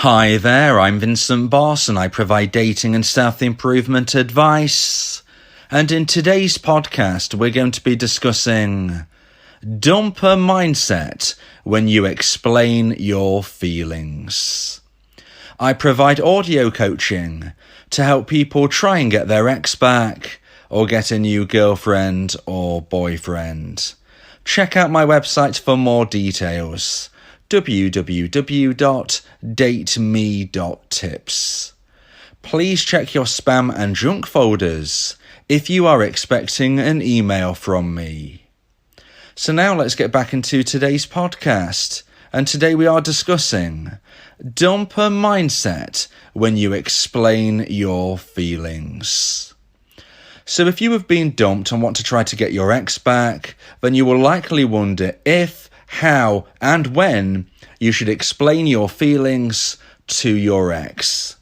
Hi there, I'm Vincent Boss and I provide dating and self-improvement advice. And in today's podcast, we're going to be discussing dumper mindset when you explain your feelings. I provide audio coaching to help people try and get their ex back or get a new girlfriend or boyfriend. Check out my website for more details. www.dateme.tips. Please check your spam and junk folders if you are expecting an email from me. So now let's get back into today's podcast. And today we are discussing dumper mindset when you explain your feelings. So if you have been dumped and want to try to get your ex back, then you will likely wonder if, how, and when you should explain your feelings to your ex.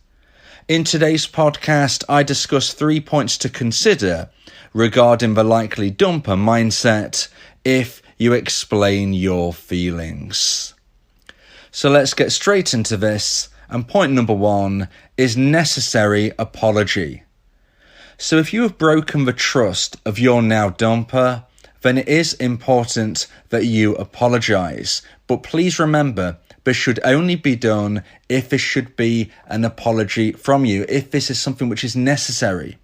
In today's podcast, I discuss 3 points to consider regarding the likely dumper mindset if you explain your feelings. So let's get straight into this, and point number 1 is necessary apology. So if you have broken the trust of your now dumper, then it is important that you apologise. But please remember, this should only be done if this should be an apology from you, if this is something which is necessary.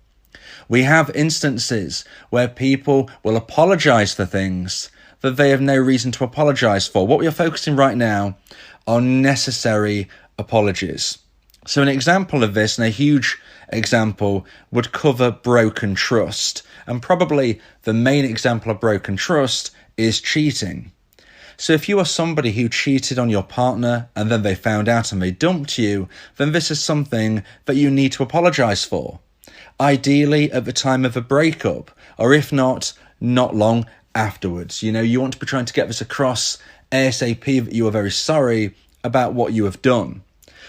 We have instances where people will apologise for things that they have no reason to apologise for. What we are focusing right now are necessary apologies. So an example of this, and a huge example, would cover broken trust. And probably the main example of broken trust is cheating. So if you are somebody who cheated on your partner and then they found out and they dumped you, then this is something that you need to apologise for. Ideally at the time of a breakup, or if not, not long afterwards. You want to be trying to get this across ASAP that you are very sorry about what you have done.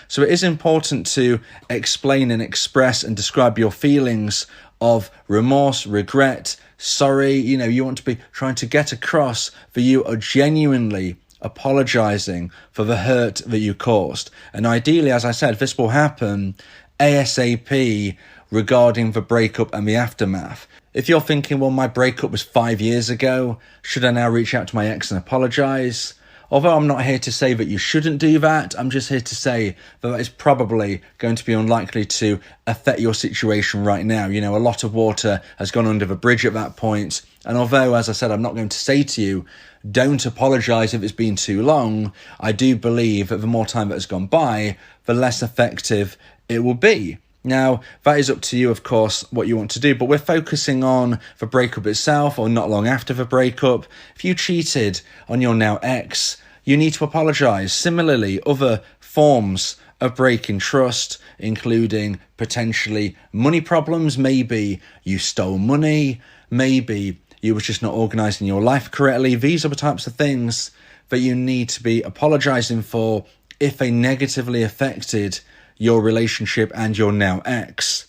So it is important to explain and express and describe your feelings of remorse, regret, sorry. You want to be trying to get across that you are genuinely apologising for the hurt that you caused. And ideally, as I said, this will happen ASAP regarding the breakup and the aftermath. If you're thinking, well, my breakup was 5 years ago, should I now reach out to my ex and apologise? Although I'm not here to say that you shouldn't do that, I'm just here to say that is probably going to be unlikely to affect your situation right now. A lot of water has gone under the bridge at that point. And although, as I said, I'm not going to say to you, don't apologise if it's been too long, I do believe that the more time that has gone by, the less effective it will be. Now, that is up to you, of course, what you want to do, but we're focusing on the breakup itself or not long after the breakup. If you cheated on your now ex, you need to apologise. Similarly, other forms of breaking trust, including potentially money problems. Maybe you stole money. Maybe you were just not organising your life correctly. These are the types of things that you need to be apologising for if they negatively affected your relationship and your now ex.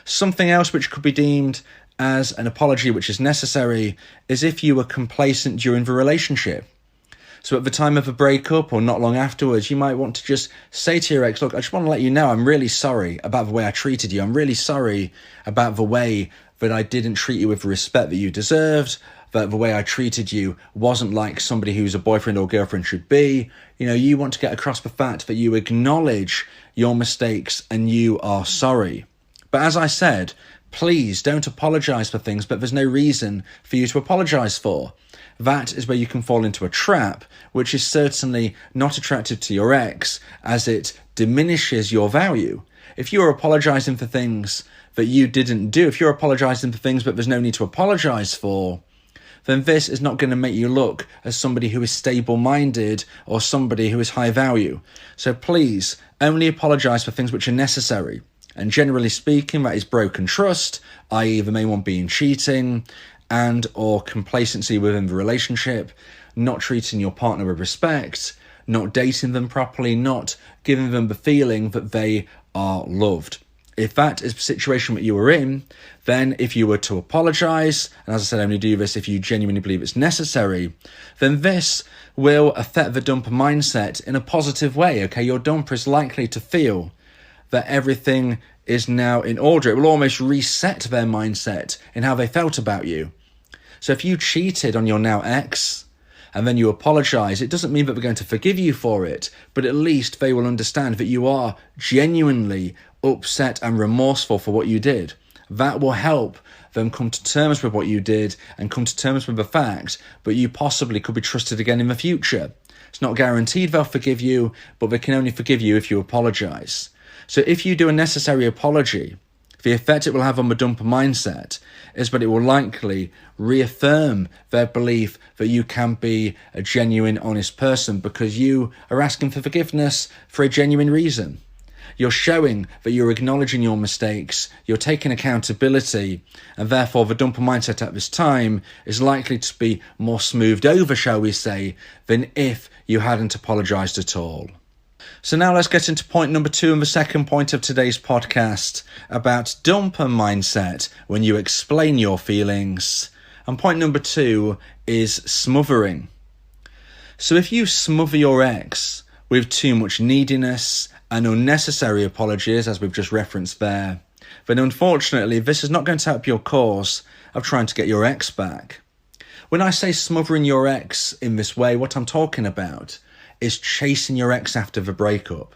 Something else which could be deemed as an apology which is necessary is if you were complacent during the relationship. So at the time of a breakup or not long afterwards, you might want to just say to your ex, look, I just want to let you know I'm really sorry about the way I treated you. I'm really sorry about the way that I didn't treat you with the respect that you deserved, that the way I treated you wasn't like somebody who's a boyfriend or girlfriend should be. You want to get across the fact that you acknowledge your mistakes and you are sorry. But as I said, please don't apologise for things that there's no reason for you to apologise for. That is where you can fall into a trap, which is certainly not attractive to your ex, as it diminishes your value. If you are apologising for things that you didn't do, if you're apologising for things that there's no need to apologise for, then this is not going to make you look as somebody who is stable-minded or somebody who is high value. So please, only apologise for things which are necessary. And generally speaking, that is broken trust, i.e. the main one being cheating, and or complacency within the relationship, not treating your partner with respect, not dating them properly, not giving them the feeling that they are loved. If that is the situation that you were in, then if you were to apologise, and as I said, only do this if you genuinely believe it's necessary, then this will affect the dumper mindset in a positive way, okay? Your dumper is likely to feel that everything is now in order. It will almost reset their mindset in how they felt about you. So if you cheated on your now ex, and then you apologise, it doesn't mean that they're going to forgive you for it, but at least they will understand that you are genuinely upset and remorseful for what you did. That will help them come to terms with what you did and come to terms with the fact that you possibly could be trusted again in the future. It's not guaranteed they'll forgive you, but they can only forgive you if you apologise. So if you do a necessary apology, the effect it will have on the dumper mindset is that it will likely reaffirm their belief that you can be a genuine, honest person because you are asking for forgiveness for a genuine reason. You're showing that you're acknowledging your mistakes, you're taking accountability, and therefore the dumper mindset at this time is likely to be more smoothed over, shall we say, than if you hadn't apologised at all. So now let's get into point number 2 and the second point of today's podcast about dumper mindset when you explain your feelings. And point number 2 is smothering. So if you smother your ex with too much neediness and unnecessary apologies, as we've just referenced there, then unfortunately this is not going to help your cause of trying to get your ex back. When I say smothering your ex in this way, what I'm talking about is chasing your ex after the breakup.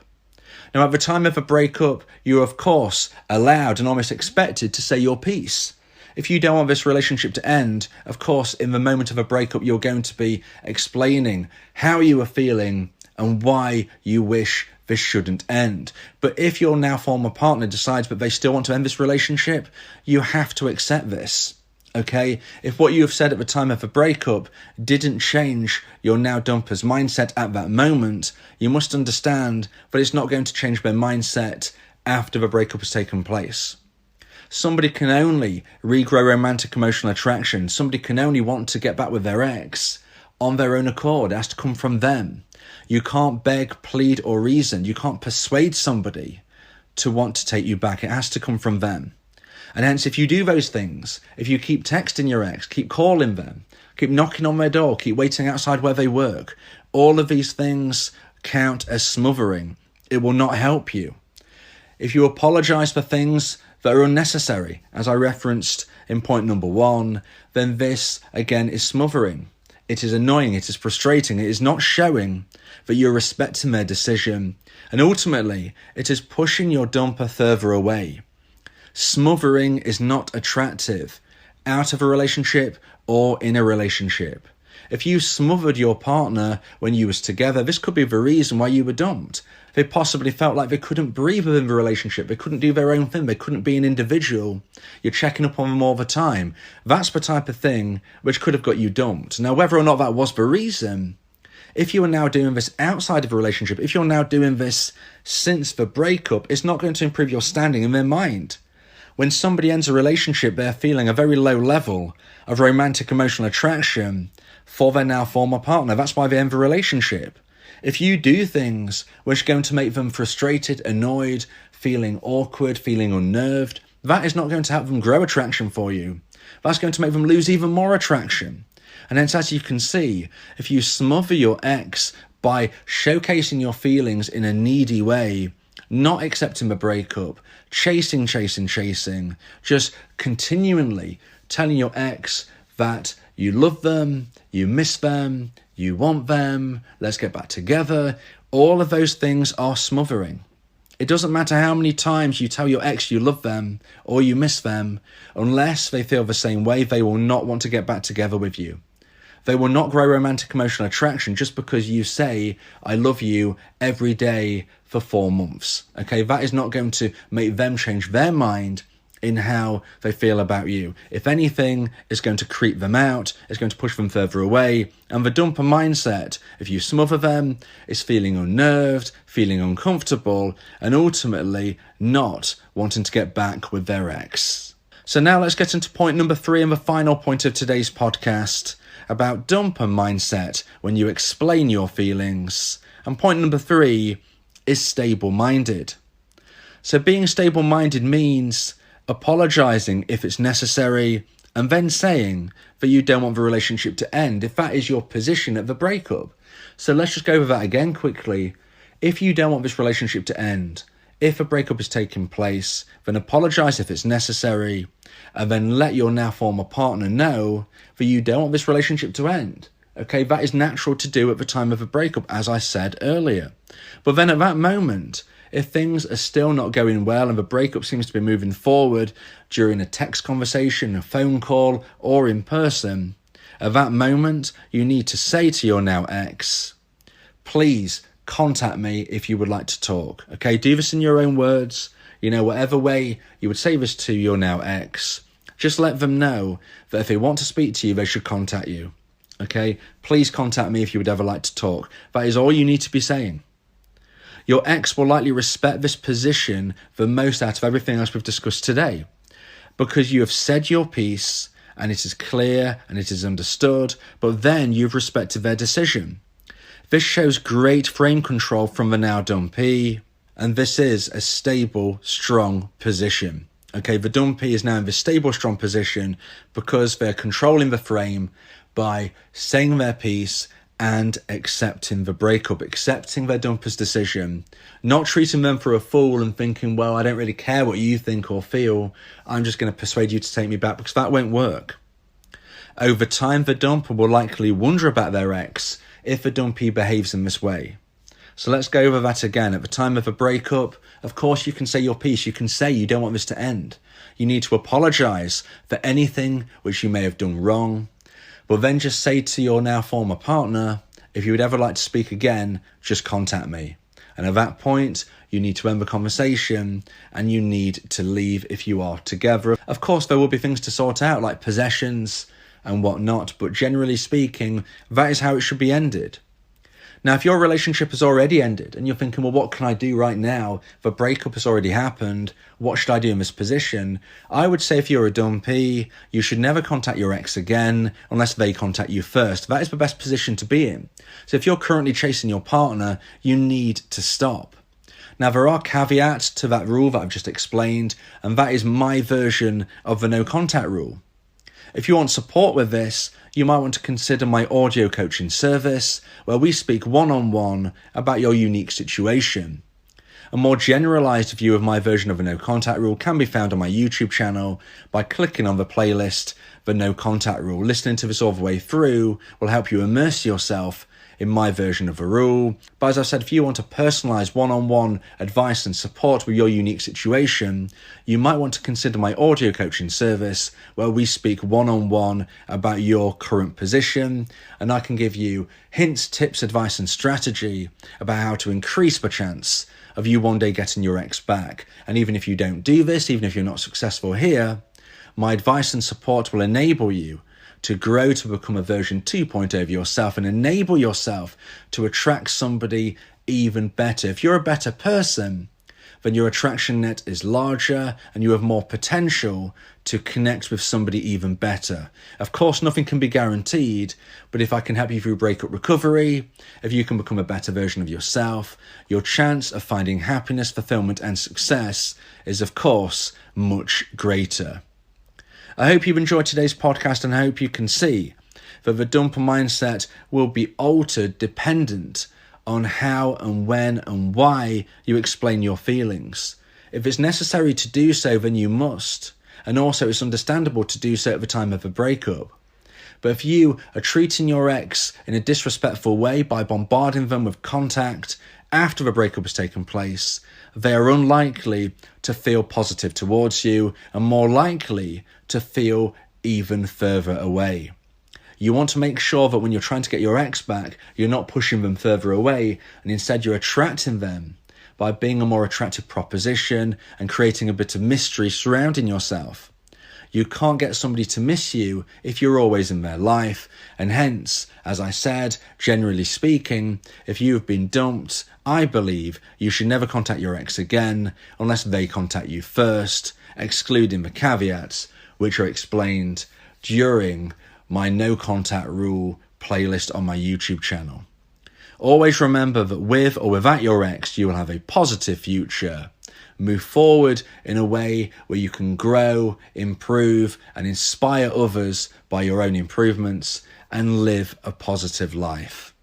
Now, at the time of a breakup, you're of course allowed and almost expected to say your piece. If you don't want this relationship to end, of course, in the moment of a breakup, you're going to be explaining how you are feeling and why you wish this shouldn't end. But if your now former partner decides that they still want to end this relationship, you have to accept this. Okay, if what you have said at the time of the breakup didn't change your now dumper's mindset at that moment, you must understand that it's not going to change their mindset after the breakup has taken place. Somebody can only regrow romantic emotional attraction. Somebody can only want to get back with their ex on their own accord. It has to come from them. You can't beg, plead, or reason. You can't persuade somebody to want to take you back. It has to come from them. And hence, if you do those things, if you keep texting your ex, keep calling them, keep knocking on their door, keep waiting outside where they work, all of these things count as smothering. It will not help you. If you apologise for things that are unnecessary, as I referenced in point number 1, then this, again, is smothering. It is annoying, it is frustrating, it is not showing that you're respecting their decision, and ultimately, it is pushing your dumper further away. Smothering is not attractive out of a relationship or in a relationship. If you smothered your partner when you was together, this could be the reason why you were dumped. They possibly felt like they couldn't breathe within the relationship. They couldn't do their own thing. They couldn't be an individual. You're checking up on them all the time. That's the type of thing which could have got you dumped. Now, whether or not that was the reason, if you are now doing this outside of a relationship, if you're now doing this since the breakup, it's not going to improve your standing in their mind. When somebody ends a relationship, they're feeling a very low level of romantic emotional attraction for their now former partner. That's why they end the relationship. If you do things which are going to make them frustrated, annoyed, feeling awkward, feeling unnerved, that is not going to help them grow attraction for you. That's going to make them lose even more attraction. And hence, as you can see, if you smother your ex by showcasing your feelings in a needy way, not accepting the breakup, chasing, just continually telling your ex that you love them, you miss them, you want them, let's get back together, all of those things are smothering. It doesn't matter how many times you tell your ex you love them or you miss them, unless they feel the same way, they will not want to get back together with you. They will not grow romantic emotional attraction just because you say, I love you every day for 4 months. Okay, that is not going to make them change their mind in how they feel about you. If anything, it's going to creep them out, it's going to push them further away. And the dumper mindset, if you smother them, is feeling unnerved, feeling uncomfortable, and ultimately not wanting to get back with their ex. So now let's get into point number 3 and the final point of today's podcast about dumper mindset when you explain your feelings. And point number 3 is stable-minded. So being stable-minded means apologising if it's necessary and then saying that you don't want the relationship to end if that is your position at the breakup. So let's just go over that again quickly. If you don't want this relationship to end, if a breakup is taking place, then apologise if it's necessary, and then let your now former partner know that you don't want this relationship to end. Okay, that is natural to do at the time of a breakup, as I said earlier. But then at that moment, if things are still not going well and the breakup seems to be moving forward during a text conversation, a phone call, or in person, at that moment, you need to say to your now ex, please contact me if you would like to talk. Okay, do this in your own words. Whatever way you would say this to your now ex, just let them know that if they want to speak to you, they should contact you. Okay, please contact me if you would ever like to talk. That is all you need to be saying. Your ex will likely respect this position the most out of everything else we've discussed today, because you have said your piece and it is clear and it is understood, but then you've respected their decision. This shows great frame control from the now Dumpee, and this is a stable, strong position. Okay, the Dumpee is now in this stable, strong position because they're controlling the frame by saying their piece and accepting the breakup, accepting their dumper's decision, not treating them for a fool and thinking, well, I don't really care what you think or feel, I'm just going to persuade you to take me back, because that won't work. Over time, the dumper will likely wonder about their ex if the Dumpee behaves in this way. So let's go over that again. At the time of a breakup, of course you can say your piece. You can say you don't want this to end. You need to apologise for anything which you may have done wrong. But then just say to your now former partner, if you would ever like to speak again, just contact me. And at that point, you need to end the conversation and you need to leave if you are together. Of course, there will be things to sort out like possessions and whatnot, but generally speaking, that is how it should be ended. Now, if your relationship has already ended and you're thinking, well, what can I do right now? The breakup has already happened. What should I do in this position? I would say if you're a Dumpee, you should never contact your ex again unless they contact you first. That is the best position to be in. So if you're currently chasing your partner, you need to stop. Now, there are caveats to that rule that I've just explained, and that is my version of the no contact rule. If you want support with this, you might want to consider my audio coaching service, where we speak one-on-one about your unique situation. A more generalised view of my version of a no contact rule can be found on my YouTube channel by clicking on the playlist, The No Contact Rule. Listening to this all the way through will help you immerse yourself in my version of a rule. But as I said, if you want to personalise one-on-one advice and support with your unique situation, you might want to consider my audio coaching service, where we speak one-on-one about your current position, and I can give you hints, tips, advice and strategy about how to increase the chance of you one day getting your ex back. And even if you don't do this, even if you're not successful here, my advice and support will enable you to grow to become a version 2.0 of yourself and enable yourself to attract somebody even better. If you're a better person, then your attraction net is larger and you have more potential to connect with somebody even better. Of course, nothing can be guaranteed, but if I can help you through breakup recovery, if you can become a better version of yourself, your chance of finding happiness, fulfillment and success is, of course, much greater. I hope you've enjoyed today's podcast, and I hope you can see that the dumper mindset will be altered dependent on how and when and why you explain your feelings. If it's necessary to do so, then you must. And also it's understandable to do so at the time of a breakup. But if you are treating your ex in a disrespectful way by bombarding them with contact after the breakup has taken place, they are unlikely to feel positive towards you and more likely to feel even further away. You want to make sure that when you're trying to get your ex back, you're not pushing them further away, and instead you're attracting them by being a more attractive proposition and creating a bit of mystery surrounding yourself. You can't get somebody to miss you if you're always in their life, and hence, as I said, generally speaking, if you've been dumped, I believe you should never contact your ex again unless they contact you first, excluding the caveats which are explained during my no contact rule playlist on my YouTube channel. Always remember that with or without your ex, you will have a positive future. Move forward in a way where you can grow, improve, and inspire others by your own improvements and live a positive life.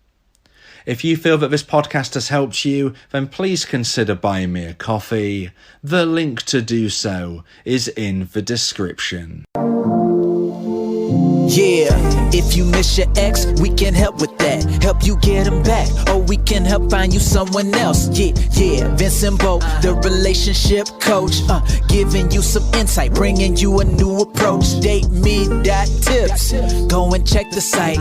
If you feel that this podcast has helped you, then please consider buying me a coffee. The link to do so is in the description. Yeah, if you miss your ex, we can help with that. Help you get him back, or we can help find you someone else. Yeah, Vincent, the relationship coach, giving you some insight, bringing you a new approach. DateMe.tips, go and check the site,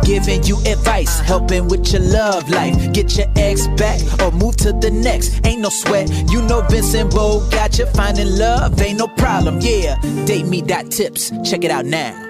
giving you advice, helping with your love life. Get your ex back, or move to the next. Ain't no sweat, you know Vincent got you. Finding love ain't no problem. Yeah, DateMe.tips, check it out now.